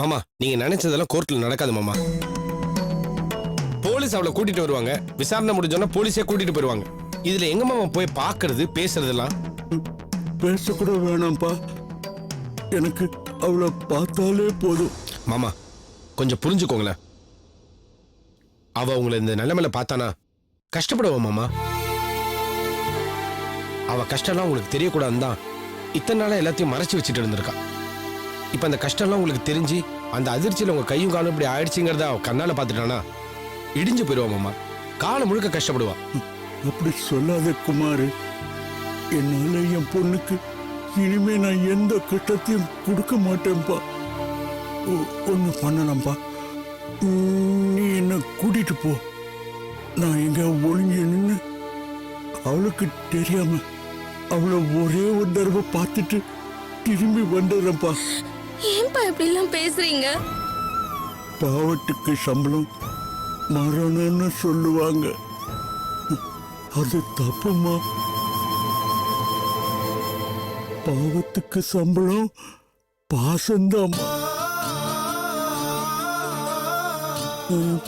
மாமா நீங்க நினைச்சதெல்லாம் கோர்ட்ல நடக்காது மாமா. போலீஸ் அவளை கூட்டிட்டு வருவாங்க, விசாரணை முடிஞ்சோன்னா போலீஸே கூட்டிட்டு போயிருவாங்க. இதுல எங்க மாமா போய் பாக்குறது பேசுறதெல்லாம்? பேசக்கூட வேணாம்ப்பா, எனக்கு அவளை பார்த்தாலே போதும். மாமா கொஞ்சம் புரிஞ்சுக்கோங்களேன். அவ உங்களை இந்த நிலைமையில பார்த்தானா கஷ்டப்படுவா மாமா. அவ கஷ்டம்லாம் உங்களுக்கு தெரியக்கூடாதுன்னு தான் இத்தனை நாளா எல்லாத்தையும் மறைச்சு வச்சுட்டு இருந்திருக்கா. இப்ப அந்த கஷ்டம்லாம் உங்களுக்கு தெரிஞ்சு அந்த அதிர்ச்சியில் உங்க கையும் காலும் இப்படி ஆயிடுச்சுங்கிறத அவ கண்ணால பார்த்துட்டானா இடிஞ்சு போயிடுவா மாமா. காலம் முழுக்க கஷ்டப்படுவா. அப்படி சொல்லாத குமார், என்னால என் பொண்ணுக்கு இனிமே நான் எந்த கஷ்டத்தையும் கொடுக்க மாட்டேன்ப்பா. ஒண்ணு பண்ணலாம்ப்பா, நீ என்ன கூட்டிட்டு போ. நான் எங்க ஒளிஞ்சு நின்று அவளுக்கு தெரியாம அவளை ஒரே ஒரு தடவை பார்த்துட்டு திரும்பி வந்துடுறேன்ப்பா. ஏன்பா இப்படி எல்லாம் பேசுறீங்க? பாவத்துக்கு சம்பளம் மரணம்னு சொல்லுவாங்க, அது தப்புமா. பாவத்துக்கு சம்பளம் பாசந்தாம்மா.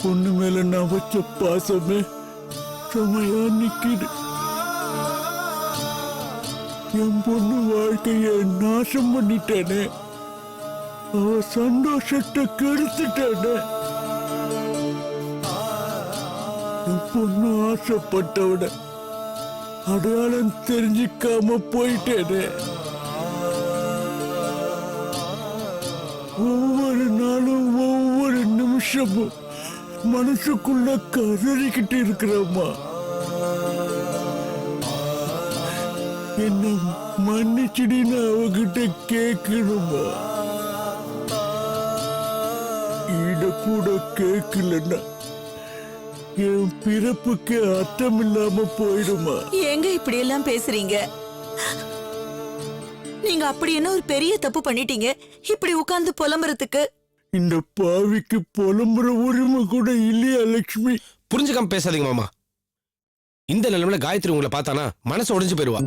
பொண்ணு மேல நான் வச்ச பாசமே செமையா நிக்குது. என் பொண்ணு வாழ்க்கைய நாசம் பண்ணிட்டேனே, அவ சந்தோஷத்தை கெடுத்துட்டேனே. என் பொண்ணு ஆசைப்பட்டவட அடையாளம் தெரிஞ்சுக்காம போயிட்டேனே. ஒவ்வொரு நாளும் ஒவ்வொரு நிமிஷமும் மனசுக்குள்ள கதறிக்கிட்டு இருக்கிறம்மா. என்ன மன்னிச்சுடின்னு அவகிட்ட கேட்கணுமா? இட கூட கேட்கலன்னா என் பிறப்புக்கு அர்த்தம் இல்லாம போயிடுமா? ஏங்க இப்படி எல்லாம் பேசுறீங்க? நீங்க அப்படி என்ன ஒரு பெரிய தப்பு பண்ணிட்டீங்க இப்படி உட்கார்ந்து புலம்புறதுக்கு? இந்த பாவிக்கு புலம்புற உரிமை கூட இல்லையா லட்சுமி? புரிஞ்சுக்காம பேசாதீங்க மாமா. இந்த நிலைமையில காயத்ரி உங்களை பார்த்தானா மனசு உடைஞ்சு போயிருவா.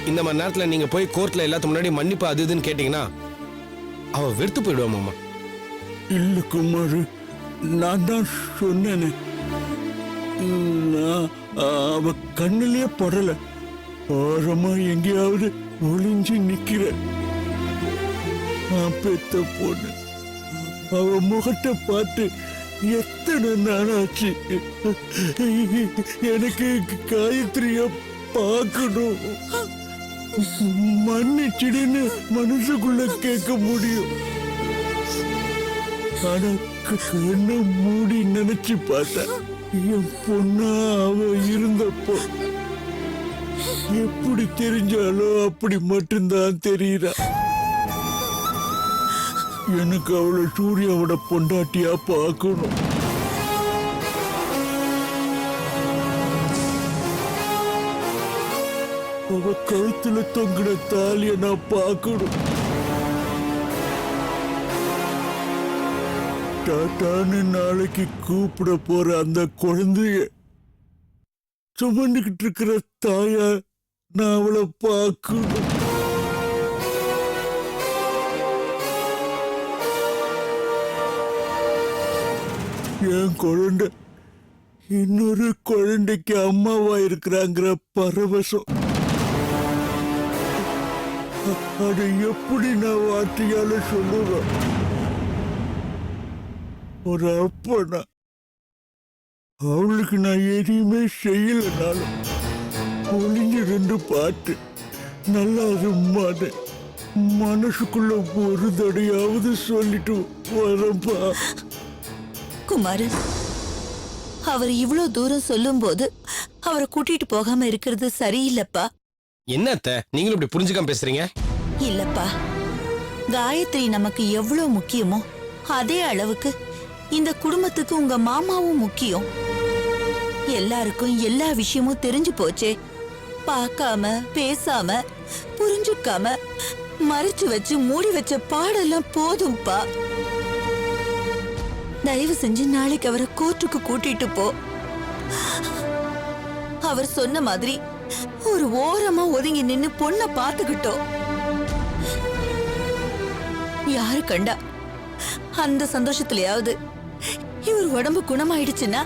இந்த மாதிரி நேரத்துல நீங்க போய் கோர்ட்ல எல்லாத்துக்கு முன்னாடி மன்னிப்பு அது இதுன்னு கேட்டீங்கன்னா அவ வெறுத்து போயிடுவா மாமா. இல்ல குமார், நான் தான் சொன்னேனே, அவ கண்ணிலேயே படல, ஓரமா எங்கேயாவது ஒளிஞ்சு நிக்கிற. பெத்த பொண்ணு அவ முகத்தை பார்த்து எத்தனை நாளாச்சு. எனக்கு காயத்ரிய பார்க்கணும். மன்னிச்சிடுன்னு மனசுக்குள்ள கேட்க முடியும், ஆனா கண்ணை மூடி நினைச்சு பார்த்தா என் பொண்ணா அவ இருந்தப்போ எப்படி தெரிஞ்சாலோ அப்படி மட்டும்தான் தெரியுறா. எனக்கு அவளை சூர்யாவோட பொண்டாட்டியா பார்க்கணும். அவ கழுத்துல தொங்கின தாலிய நான் பார்க்கணும். டாட்டான்னு நாளைக்கு கூப்பிட போற அந்த குழந்தைய சுமந்துகிட்டு இருக்கிற தாயா நான் அவளை பார்க்கணும். என் குழந்தை இன்னொரு குழந்தைக்கு அம்மாவா இருக்கிறாங்கிற பரவசம் அதை எப்படி நான் வார்த்தையால சொல்லுவேன்? ஒரு அப்பனா அவளுக்கு நான் எதையுமே செய்யலனாலும் ஒளிஞ்சு ரெண்டு பாட்டு நல்லா இருமான்னு மனசுக்குள்ள ஒரு தடையாவது சொல்லிட்டு வரப்பா. குமார், அவர் இவ்வளவு தூரம் சொல்லும் போது அவரை கூட்டிட்டு போகாம இருக்கிறது சரியில்லப்பா. என்ன அத்தை நீங்களும் இப்படி புரிஞ்சுக்காம பேசுறீங்க? இல்லப்பா, காயத்ரி நமக்கு எவ்வளவு முக்கியமோ அதே அளவுக்கு இந்த குடும்பத்துக்கு உங்க மாமாவும் முக்கியம். எல்லாருக்கும் எல்லா விஷயமும் தெரிஞ்சு போச்சே. பார்க்காம பேசாம புரிஞ்சுக்காம மறைச்சு வச்சு மூடி வச்ச பாடெல்லாம் போதும்பா. தயவு செஞ்சு நாளைக்கு அவரை கோர்ட்டுக்கு கூட்டிட்டு போ. அவர் சொன்ன மாதிரி ஒரு ஓரமா ஒதுங்கி நின்னு பொண்ண பாத்துக்கிட்டோம். யாரு கண்டா அந்த சந்தோஷத்திலயாவது இவர் உடம்பு குணமாயிடுச்சுன்னா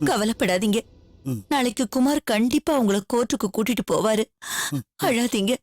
கவலைப்படாதீங்க. நாளைக்கு குமார் கண்டிப்பா உங்களை கோர்ட்டுக்கு கூட்டிட்டு போவாரு. அழாதீங்க.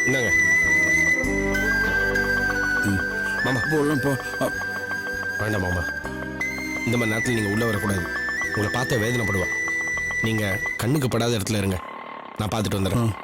இந்தாங்க மாமா. போலாம் போ. வேண்டாம் மாமா, இந்த மாதிரி நேரத்தில் நீங்கள் உள்ளே வரக்கூடாது. உங்களை பார்த்த வேதனைப்படுவா. நீங்கள் கண்ணுக்கு படாத இடத்துல இருங்க, நான் பார்த்துட்டு வந்துடுறேன்.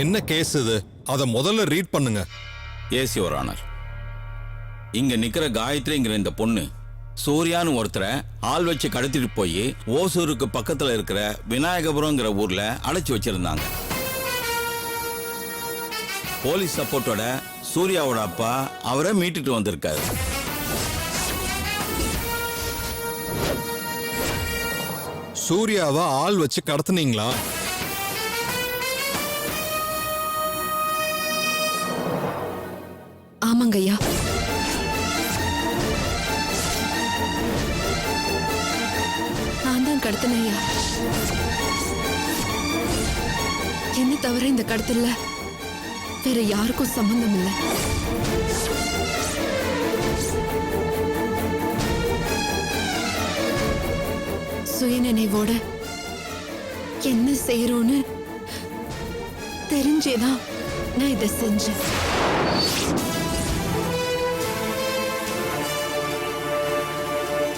என்ன கேஸ் இது? அத முதல்ல ரீட் பண்ணுங்க. S your honour. இங்க நிக்கிற காயத்ரிங்கிற இந்த பொண்ணு சூர்யான்னு ஒருத்தரை ஆள் வச்சு கடத்திட்டு போய் ஓசூருக்கு பக்கத்துல இருக்கிற விநாயகபுரம்ங்கிற ஊர்ல அடைச்சு வச்சிருந்தாங்க. போலீஸ் சப்போர்ட்டோட சூர்யாவோட அப்பா அவரை மீட்டுட்டு வந்திருக்காரு. சூர்யாவை ஆள் வச்சு கடத்துனீங்களா? ஆமாங்க ஐயா. நான் தான் கடத்தினேன் ஐயா. என்ன தவிர இந்த கடத்தல வேற யாருக்கும் சம்பந்தம் இல்லை. சுயநினைவோட என்ன செய்யறோன்னு தெரிஞ்சேதான் நான் இதை செஞ்சேன்.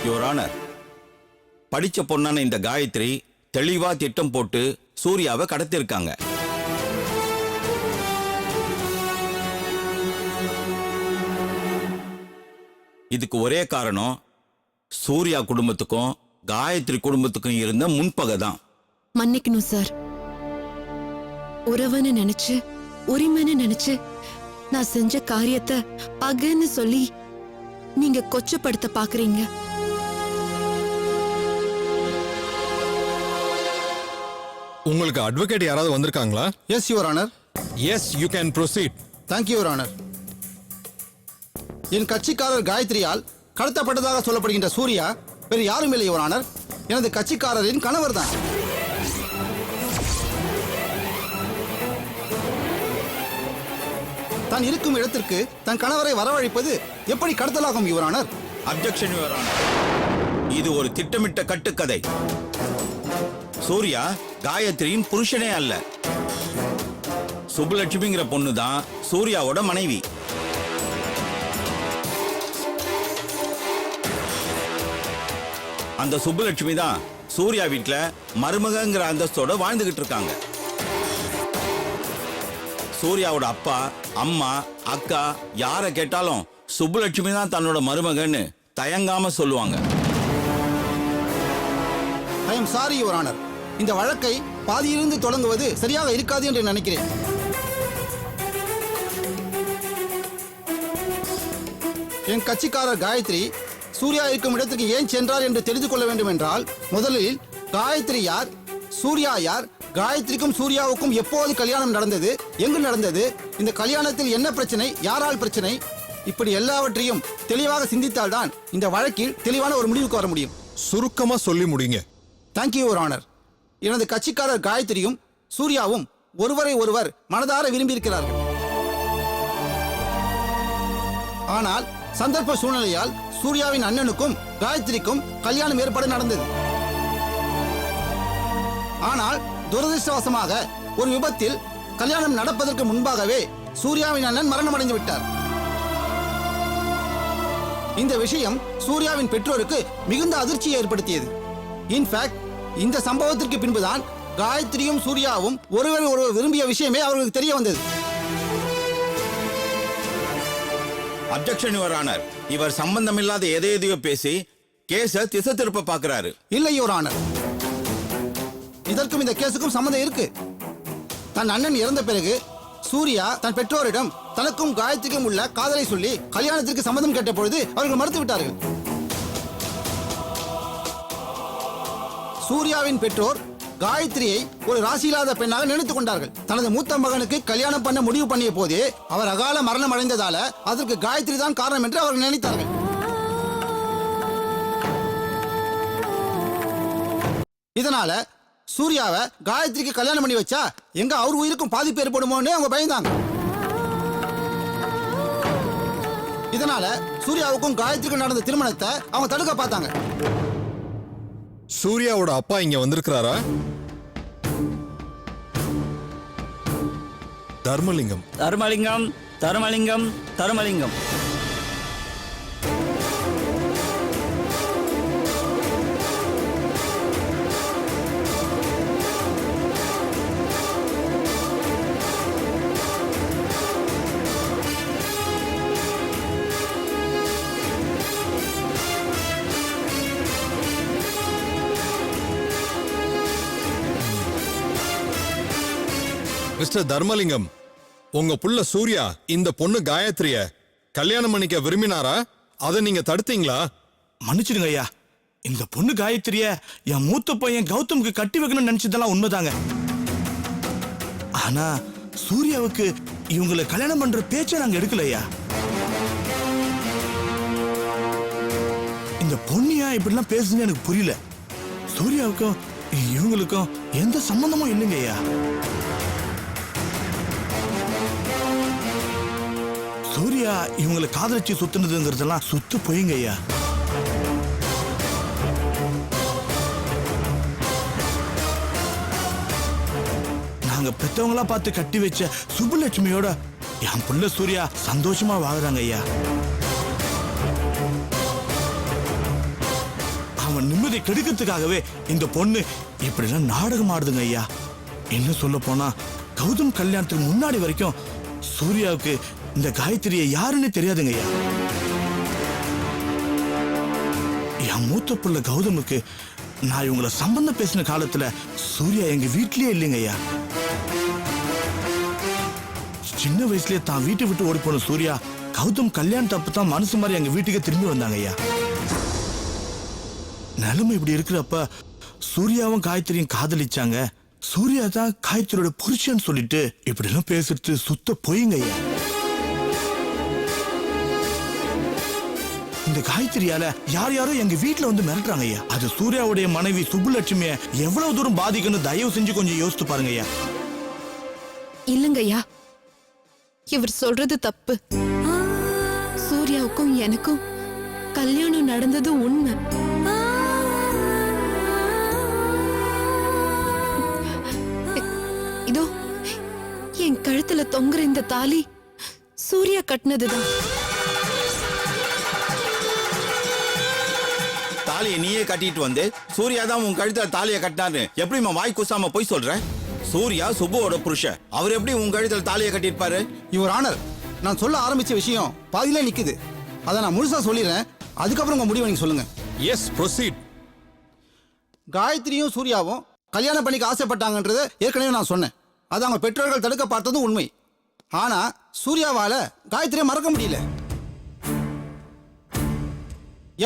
யுவர் ஆனர், படிச்ச பொண்ணான இந்த காயத்ரி தெளிவா திட்டம் போட்டு சூர்யாவை கடத்திருக்காங்க. இதுக்கு ஒரே காரணம் சூர்யா குடும்பத்துக்கும் காயத்ரி குடும்பத்துக்கும் இருந்த முன்பகை தான். மன்னிக்கணும் சார். உறவுன்னு நினைச்சு உரிமைன்னு நினைச்சு நான் செஞ்ச காரியத்தை பகைன்னு சொல்லி நீங்க கொச்சப்படுத்த பாக்குறீங்க. உங்களுக்கு அட்வொகேட் யாராவது வந்திருக்காங்களா? Yes your honour. Yes, you can proceed. Thank you your honour. என் கட்சிக்காரர் காயத்ரியால் கடத்தப்பட்டதாக சொல்லப்படுகின்ற சூர்யா வேறு யாரும் இல்லை யுவர் ஆனர், எனது கட்சிக்காரரின் கணவர் தான். தான் இருக்கும் இடத்திற்கு தன் கணவரை வரவழைப்பது எப்படி கடத்தலாகும் your honour? Objection your honour. இது ஒரு திட்டமிட்ட கட்டுக்கதை. சூர்யா காயத்ரியின் புருஷனே அல்ல. சுப்புலட்சுமிங்கிற பொண்ணு தான் சூர்யாவோட மனைவி. அந்த சுப்புலட்சுமி தான் சூர்யா வீட்டுல மருமகங்கிற அந்தஸ்தோட வாழ்ந்துகிட்டு இருக்காங்க. சூர்யாவோட அப்பா, அம்மா, அக்கா யாரை கேட்டாலும் சுப்புலட்சுமி தான் தன்னோட மருமகன்னு தயங்காம சொல்லுவாங்க. I am sorry your honour, இந்த வழக்கை பாதியிலிருந்து தொடங்குவது சரியாக இருக்காது என்று நினைக்கிறேன். என் கட்சிக்காரர் காயத்ரி சூர்யா இருக்கும் இடத்திற்கு ஏன் சென்றார் என்று தெரிந்து கொள்ள வேண்டும் என்றால், முதலில் காயத்ரி யார், சூர்யா யார், காயத்ரிக்கும் சூர்யாவுக்கும் எப்போது கல்யாணம் நடந்தது, எங்கு நடந்தது, இந்த கல்யாணத்தில் என்ன பிரச்சனை, யாரால் பிரச்சனை, இப்படி எல்லாவற்றையும் தெளிவாக சிந்தித்தால்தான் இந்த வழக்கில் தெளிவான ஒரு முடிவுக்கு வர முடியும். சுருக்கமா சொல்லி முடிங்க. Thank you your honour. எனது கட்சிக்காரர் காயத்ரியும் சூர்யாவும் ஒருவரை ஒருவர் மனதார விரும்பியிருக்கிறார்கள். ஆனால் சந்தர்ப்ப சூழ்நிலையால் சூர்யாவின் அண்ணனுக்கும் காயத்ரிக்கும் கல்யாணம் ஏற்பாடு நடந்தது. ஆனால் துரதிருஷ்டவசமாக ஒரு விபத்தில் கல்யாணம் நடப்பதற்கு முன்பாகவே சூர்யாவின் அண்ணன் மரணம் அடைந்து விட்டார். இந்த விஷயம் சூர்யாவின் பெற்றோருக்கு மிகுந்த அதிர்ச்சியை ஏற்படுத்தியது. இன்ஃபேக்ட் இந்த சம்பவத்திற்கு பின்புதான் காயத்ரியும் சூர்யாவும் ஒருவர் ஒருவர் விரும்பிய விஷயமே அவர்களுக்கு தெரிய வந்தது. Objection your honour. இவர் சம்பந்தமில்லாத எதையோ பேசி கேஸ திசை திருப்ப பார்க்கிறாரு. இல்லை யுவர் ஆனர், இதற்கும் இந்த கேஸுக்கும் சம்மந்தம் இருக்கு. தன் அண்ணன் இறந்த பிறகு சூர்யா தன் பெற்றோரிடம் தனக்கும் காயத்ரிக்கும் உள்ள காதலை சொல்லி கல்யாணத்திற்கு சம்மதம் கேட்ட பொழுது அவர்கள் மறுத்து விட்டார்கள். சூர்யாவின் பெற்றோர் காயத்ரியை ஒரு ராசியில்லாத பெண்ணாக நினைத்துக் கொண்டார்கள். தனது மூத்த மகனுக்கு கல்யாணம் பண்ண முடிவு பண்ணிய போதே அவர் அகால மரணம் அடைந்ததால அதற்கு காயத்ரி தான் காரணம் என்று அவர்கள் நினைத்தார்கள். இதனால சூர்யாவை காயத்ரிக்கு கல்யாணம் பண்ணி வச்சா எங்க அவர் உயிருக்கும் பாதிப்பு ஏற்படுமோன்னு அவங்க பயந்தாங்க. இதனால சூர்யாவுக்கும் காயத்ரிக்கும் நடந்த திருமணத்தை அவங்க தடுக்க பார்த்தாங்க. சூர்யாவோட அப்பா இங்க வந்திருக்கிறாரா? தர்மலிங்கம். தர்மலிங்கம், தர்மலிங்கம், தர்மலிங்கம். மிஸ்டர் தர்மலிங்கம், உங்க புள்ள சூர்யா இந்த பொண்ணு காயத்ரிய கல்யாணம் பண்ணிக்க விரும்பினாரா? அதை நீங்க தடுத்தீங்களா? மன்னிச்சிடுங்க ஐயா, இந்த பொண்ணு காயத்ரிய என் மூத்த பையன் கௌதமுக்கு கட்டி வைக்கணும்னு நினைச்சதெல்லாம் உண்மைதாங்க. ஆனா சூர்யாவுக்கு இவங்களை கல்யாணம் பண்ற பேச்சை நாங்க எடுக்கல ஐயா. இந்த பொண்ணியா இப்படிலாம் பேசுன்னு எனக்கு புரியல. சூர்யாவுக்கும் இவங்களுக்கும் எந்த சம்பந்தமும் இல்லைங்க ஐயா. சூர்யா இவங்களை காதலிச்சு சுத்துனதுங்கிறதெல்லாம் சுத்து போயிங்க ஐயா. நாங்க பெத்தவங்களா பார்த்து கட்டி வச்ச சுப்புலட்சுமியோட என் புள்ள சூர்யா சந்தோஷமா வாழுறாங்க ஐயா. அவன் நிம்மதி கெடுக்கிறதுக்காகவே இந்த பொண்ணு இப்படிலாம் நாடகம் ஆடுதுங்க ஐயா. என்ன சொல்ல போனா கௌதம் கல்யாணத்துக்கு முன்னாடி வரைக்கும் சூர்யாவுக்கு இந்த காயத்ரியை யாருன்னு தெரியாதுங்க ஐயா. என் மூத்த புள்ள கௌதமுக்கு நான் இவங்கள சம்பந்தம் பேசின காலத்துல சூர்யா எங்க வீட்லயே இல்லைங்க ஐயா. சின்ன வயசுலயே தான் வீட்டை விட்டு ஓடி போன சூர்யா கௌதம் கல்யாணம் தப்பு தான் மனசு மாதிரி எங்க வீட்டுக்கு திரும்பி வந்தாங்க ஐயா. நிலைமை இப்படி இருக்கிறப்ப சூர்யாவும் காயத்ரியும் காதலிச்சாங்க. சூர்யா தான் காயத்ரியோட புருஷன் சொல்லிட்டு இப்படி எல்லாம் பேசுறது சுத்த பொய்ங்க ஐயா. இந்த காயத்ரியால யார் யாரோ எங்க வீட்டுல வந்து மிரட்டுறாங்க ஐயா. அது சூர்யாவுடைய மனைவி சுப்புலட்சுமிய எவ்வளவு தூரம் பாதிக்குன்னு தயவு செஞ்சு கொஞ்சம் யோசித்து பாருங்க ஐயா. இல்லங்கய்யா, இவர் சொல்றது தப்பு. சூர்யாவுக்கும் எனக்கும் கல்யாணம் நடந்தது உண்மை. இதோ என் கழுத்துல தொங்குற இந்த தாலி சூர்யா கட்டினதுதான். தாலியை நீயே கட்டிட்டு வந்து சூர்யா தான் உன் கழுத்துல தாலியை கட்டினாரு எப்படிமா வாய் குசாம போய் சொல்ற? சூர்யா சுப்புவோட புருஷன், அவர் எப்படி உன் கழுத்துல தாலியை கட்டிருப்பாரு? யுவர் ஆனர், நான் சொல்ல ஆரம்பிச்ச விஷயம் பாதியில நிக்குது. அதை நான் முழுசா சொல்லிடுறேன், அதுக்கப்புறம் உங்க முடிவை நீங்க சொல்லுங்க. S, proceed. காயத்ரியும் சூர்யாவும் கல்யாணம் பண்ணிக்க ஆசைப்பட்டாங்கன்றதை ஏற்கனவே நான் சொன்னேன். அது அவங்க பெற்றோர்கள் தடுக்க பார்த்ததும் உண்மை. ஆனா சூர்யாவால காயத்ரியை மறக்க முடியல.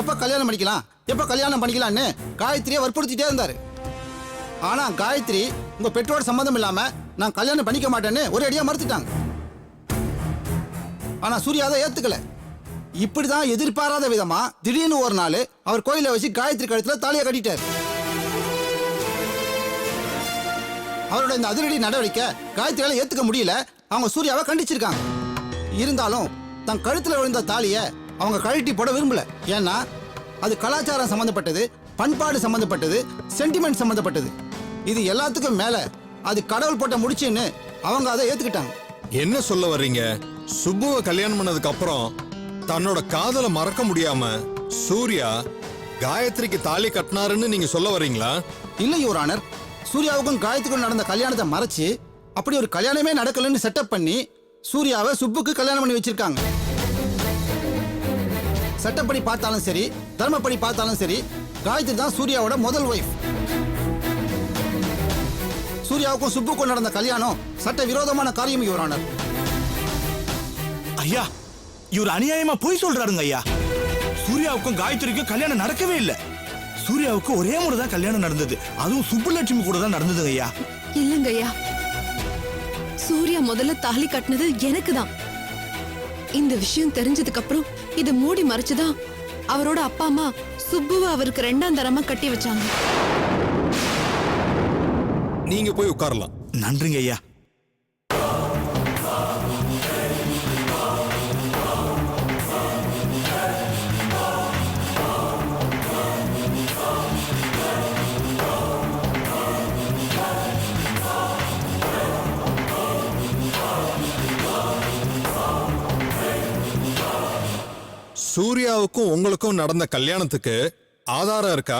எப்ப கல்யாணம் பண்ணிக்கலாம்னு காயத்ரியை வற்புறுத்திட்டே இருந்தாரு. ஆனா காயத்ரி உங்க பெற்றோட சம்மந்தம் இல்லாம நான் கல்யாணம் பண்ணிக்க மாட்டேன்னு ஒரு அடியா மறுத்துட்டாங்க. ஆனா சூர்யா அதை ஏத்துக்கல. இப்படிதான் எதிர்பாராத விதமா திடீர்னு ஒரு நாள் அவர் கோயிலை வச்சு காயத்ரி கழுத்துல தாலியை கட்டிட்டார். அவரோட இந்த அதிரடி நடவடிக்கை காயத்ரியால ஏத்துக்க முடியல. அவங்க சூர்யாவை கண்டிச்சிருக்காங்க. இருந்தாலும் தன் கழுத்துல விழுந்த தாலியை அவங்க கழட்டி போட விரும்பல. ஏன்னா அது கலாச்சாரம் சம்பந்தப்பட்டது, பண்பாடு சம்பந்தப்பட்டது, சென்டிமெண்ட் சம்பந்தப்பட்டது. இது எல்லாத்துக்கும் மேல அது கடவுள் போட்ட முடிச்சுன்னு அவங்க அதை ஏத்துக்கிட்டாங்க. என்ன சொல்ல வர்றீங்க? சுப்புவை கல்யாணம் பண்ணதுக்கு அப்புறம் தன்னோட காதலை மறக்க முடியாம சூர்யா காயத்ரிக்கு தாலி கட்டினாருன்னு நீங்க சொல்ல வர்றீங்களா? இல்லை யுவர் ஆனர், சூர்யாவுக்கும் காயத்ரிக்கும் நடந்த கல்யாணத்தை மறைச்சு அப்படி ஒரு கல்யாணமே நடக்கலன்னு செட்டப் பண்ணி சூர்யாவை சுப்புக்கு கல்யாணம் பண்ணி வச்சிருக்காங்க. சட்டப்படி பார்த்தாலும் சரி, தர்மப்படி பார்த்தாலும் சரி, காயத்ரி தான் சூர்யாவோட முதல் ஒய்ஃப். சூர்யாவுக்கும் சுப்புக்கும் நடந்த கல்யாணம் சட்ட விரோதமான காரியம் யுவர் ஆனர். ஐயா, இவர் அநியாயமா போய் சொல்றாருங்க ஐயா. சூர்யாவுக்கும் காயத்ரிக்கும் கல்யாணம் நடக்கவே இல்லை. சூர்யாவுக்கு ஒரே முறை தான் கல்யாணம் நடந்தது, அதுவும் சுப்புலட்சுமி கூட தான் நடந்ததுங்க ஐயா. இல்லங்கய்யா, சூர்யா முதல்ல தாலி கட்டினது எனக்கு தான். இந்த விஷயம் தெரிஞ்சதுக்கு அப்புறம் இதை மூடி மறைச்சுதான் அவரோட அப்பா அம்மா சுப்புவை அவருக்கு 2ஆம் தரமா கட்டி வச்சாங்க. நீங்க போய் உட்காரலாம். நன்றிங்க ஐயா. சூர்யாவுக்கும் உங்களுக்கும் நடந்த கல்யாணத்துக்கு ஆதாரம் இருக்கா?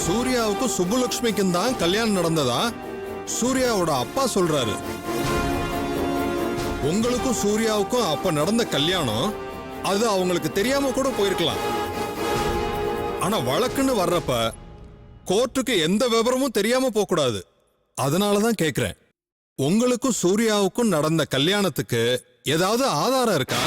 சூர்யாவுக்கும் சுப்புலட்சுமிக்கும் தான் கல்யாணம் நடந்ததா சூர்யாவோட அப்பா சொல்றாரு. உங்களுக்கும் சூர்யாவுக்கும் அப்ப நடந்த கல்யாணம் அது அவங்களுக்கு தெரியாம கூட போயிருக்கலாம். ஆனா வழக்குன்னு வர்றப்ப கோர்ட்டுக்கு எந்த விவரமும் தெரியாம போக கூடாது. அதனாலதான் கேக்குறேன், உங்களுக்கும் சூர்யாவுக்கும் நடந்த கல்யாணத்துக்கு ஏதாவது ஆதாரம் இருக்கா?